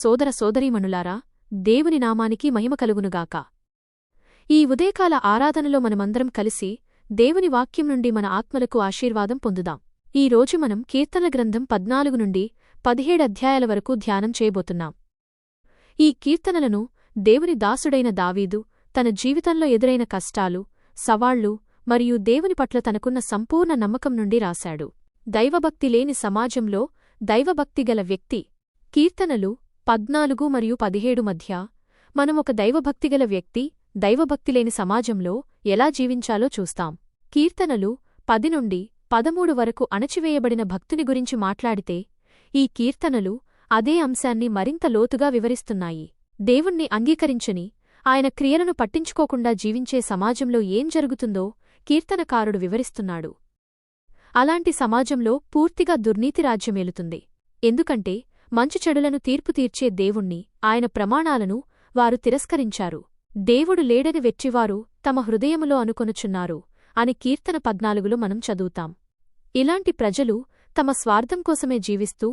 సోదర సోదరీమణులారా, దేవుని నామానికి మహిమ కలుగునుగాక. ఈ ఉదయకాల ఆరాధనలో మనమందరం కలిసి దేవుని వాక్యం నుండి మన ఆత్మలకు ఆశీర్వాదం పొందుదాం. ఈ రోజు మనం కీర్తనల గ్రంథం 14 నుండి 17 అధ్యాయాల వరకు ధ్యానం చేయబోతున్నాం. ఈ కీర్తనలను దేవుని దాసుడైన దావీదు తన జీవితంలో ఎదురైన కష్టాలు, సవాళ్లు మరియు దేవుని పట్ల తనకున్న సంపూర్ణ నమ్మకం నుండి రాశాడు. దైవభక్తి లేని సమాజంలో దైవభక్తిగల వ్యక్తి. కీర్తనలు 14 మరియు 17 మధ్య మనం ఒక దైవభక్తిగల వ్యక్తి దైవభక్తిలేని సమాజంలో ఎలా జీవించాలో చూస్తాం. కీర్తనలు 10 నుండి 13 వరకు అణచివేయబడిన భక్తుని గురించి మాట్లాడితే, ఈ కీర్తనలు అదే అంశాన్ని మరింత లోతుగా వివరిస్తున్నాయి. దేవుణ్ణి అంగీకరించని, ఆయన క్రియలను పట్టించుకోకుండా జీవించే సమాజంలో ఏం జరుగుతుందో కీర్తనకారుడు వివరిస్తున్నాడు. అలాంటి సమాజంలో పూర్తిగా దుర్నీతి రాజ్యమేలుతుంది. ఎందుకంటే మంచి చెడులను తీర్పు తీర్చే దేవుణ్ణి, ఆయన ప్రమాణాలను వారు తిరస్కరించారు. దేవుడు లేడని వెచ్చివారు తమ హృదయములో అనుకొనుచున్నారు అని కీర్తన 14లో మనం చదువుతాం. ఇలాంటి ప్రజలు తమ స్వార్థం కోసమే జీవిస్తూ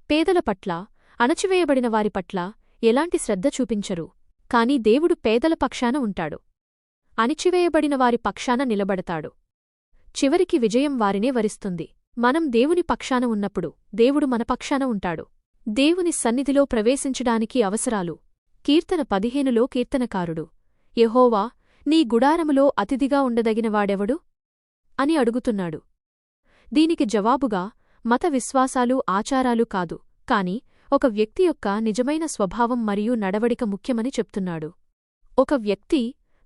పేదల పట్ల, అణచివేయబడిన వారి పట్ల ఎలాంటి శ్రద్ధ చూపించరు. కాని దేవుడు పేదల పక్షాన ఉంటాడు, అణిచివేయబడిన వారి పక్షాన నిలబడతాడు. చివరికి విజయం వారినే వరిస్తుంది. మనం దేవుని పక్షాన ఉన్నప్పుడు దేవుడు మన పక్షాన ఉంటాడు. దేవుని సన్నిధిలో ప్రవేశించడానికి అవసరాలు. కీర్తన 15లో కీర్తనకారుడు, యెహోవా, నీ గుడారములో అతిథిగా ఉండదగినవాడెవడు అని అడుగుతున్నాడు. దీనికి జవాబుగా మత విశ్వాసాలు, ఆచారాలు కాదు, కాని ఒక వ్యక్తి యొక్క నిజమైన స్వభావం మరియు నడవడిక ముఖ్యమని చెప్తున్నాడు. ఒక వ్యక్తి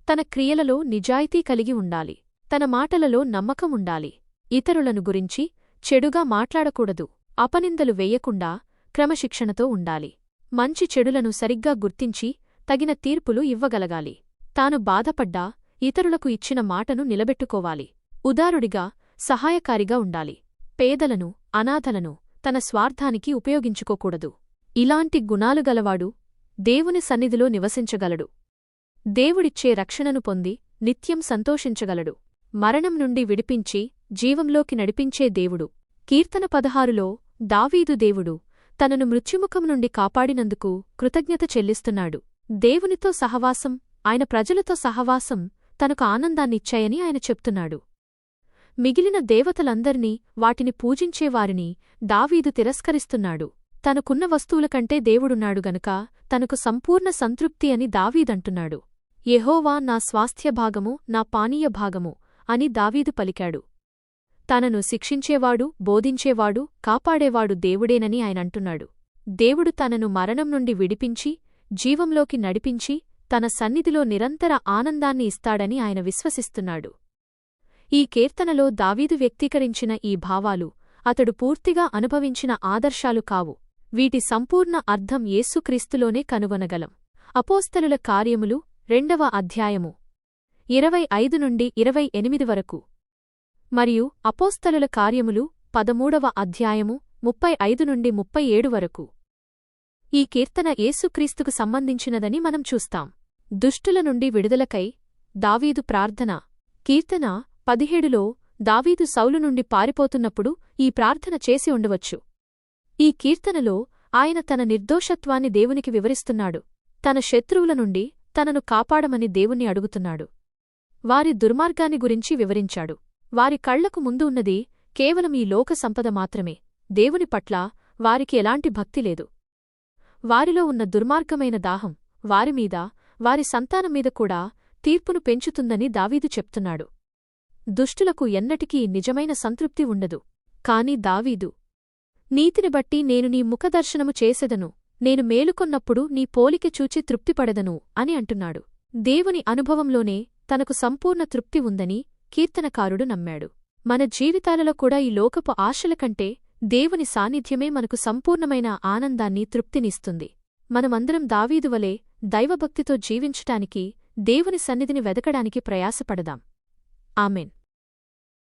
తన క్రియలలో నిజాయితీ కలిగి ఉండాలి, తన మాటలలో నమ్మకం ఉండాలి, ఇతరులను గురించి చెడుగా మాట్లాడకూడదు, అపనిందలు వేయకుండా క్రమశిక్షణతో ఉండాలి, మంచి చెడులను సరిగ్గా గుర్తించి తగిన తీర్పులు ఇవ్వగలగాలి, తాను బాధపడ్డా ఇతరులకు ఇచ్చిన మాటను నిలబెట్టుకోవాలి, ఉదారుడిగా, సహాయకారిగా ఉండాలి, పేదలను, అనాథలను తన స్వార్థానికి ఉపయోగించుకోకూడదు. ఇలాంటి గుణాలు గలవాడు దేవుని సన్నిధిలో నివసించగలడు. దేవుడిచ్చే రక్షణను పొంది నిత్యం సంతోషించగలడు. మరణం నుండి విడిపించి జీవంలోకి నడిపించే దేవుడు. కీర్తన 16లో దావీదు దేవుడు తనను మృత్యుముఖం నుండి కాపాడినందుకు కృతజ్ఞత చెల్లిస్తున్నాడు. దేవునితో సహవాసం, ఆయన ప్రజలతో సహవాసం తనకు ఆనందాన్నిచ్చాయని ఆయన చెప్తున్నాడు. మిగిలిన దేవతలందర్నీ, వాటిని పూజించేవారిని దావీదు తిరస్కరిస్తున్నాడు. తనకున్న వస్తువుల కంటే దేవుడున్నాడు గనుక తనకు సంపూర్ణ సంతృప్తి అని దావీదంటున్నాడు. యెహోవా నా స్వాస్థ్యభాగము, నా పానీయ భాగము అని దావీదు పలికాడు. తనను శిక్షించేవాడు, బోధించేవాడు, కాపాడేవాడు దేవుడేనని ఆయనంటున్నాడు. దేవుడు తనను మరణం నుండి విడిపించి జీవంలోకి నడిపించి తన సన్నిధిలో నిరంతర ఆనందాన్ని ఇస్తాడని ఆయన విశ్వసిస్తున్నాడు. ఈ కీర్తనలో దావీదు వ్యక్తీకరించిన ఈ భావాలు అతడు పూర్తిగా అనుభవించిన ఆదర్శాలు కావు. వీటి సంపూర్ణ అర్థం యేసుక్రీస్తులోనే కనుగొనగలం. అపోస్తలుల కార్యములు 2వ అధ్యాయము 25 నుండి 28 వరకు మరియు అపోస్తలుల కార్యములు 13వ అధ్యాయము 35 నుండి 37 వరకు. ఈ కీర్తన యేసుక్రీస్తుకు సంబంధించినదని మనం చూస్తాం. దుష్టుల నుండి విడుదలకై దావీదు ప్రార్థన. కీర్తన 17లో దావీదు సౌలు నుండి పారిపోతున్నప్పుడు ఈ ప్రార్థన చేసి ఉండవచ్చు. ఈ కీర్తనలో ఆయన తన నిర్దోషత్వాన్ని దేవునికి వివరిస్తున్నాడు. తన శత్రువుల నుండి తనను కాపాడమని దేవుణ్ణి అడుగుతున్నాడు. వారి దుర్మార్గాన్ని గురించి వివరించాడు. వారి కళ్లకు ముందు ఉన్నది కేవలం ఈ లోక సంపద మాత్రమే. దేవుని పట్ల వారికి ఎలాంటి భక్తి లేదు. వారిలో ఉన్న దుర్మార్గమైన దాహం వారిమీద, వారి సంతానం మీద కూడా తీర్పును పెంచుతుందని దావీదు చెప్తున్నాడు. దుష్టులకు ఎన్నటికీ నిజమైన సంతృప్తి ఉండదు. కాని దావీదు, నీతిని బట్టి నేను నీ ముఖదర్శనము చేసెదను, నేను మేలుకొన్నప్పుడు నీ పోలిక చూచి తృప్తిపడదను అని అంటున్నాడు. దేవుని అనుభవంలోనే తనకు సంపూర్ణ తృప్తి ఉందని కీర్తనకారుడు నమ్మాడు. మన జీవితాలలో కూడా ఈ లోకపు ఆశల కంటే దేవుని సాన్నిధ్యమే మనకు సంపూర్ణమైన ఆనందాన్ని, తృప్తినిస్తుంది. మనమందరం దావీదువలే దైవభక్తితో జీవించటానికి, దేవుని సన్నిధిని వెదకడానికి ప్రయాసపడదాం. ఆమెన్.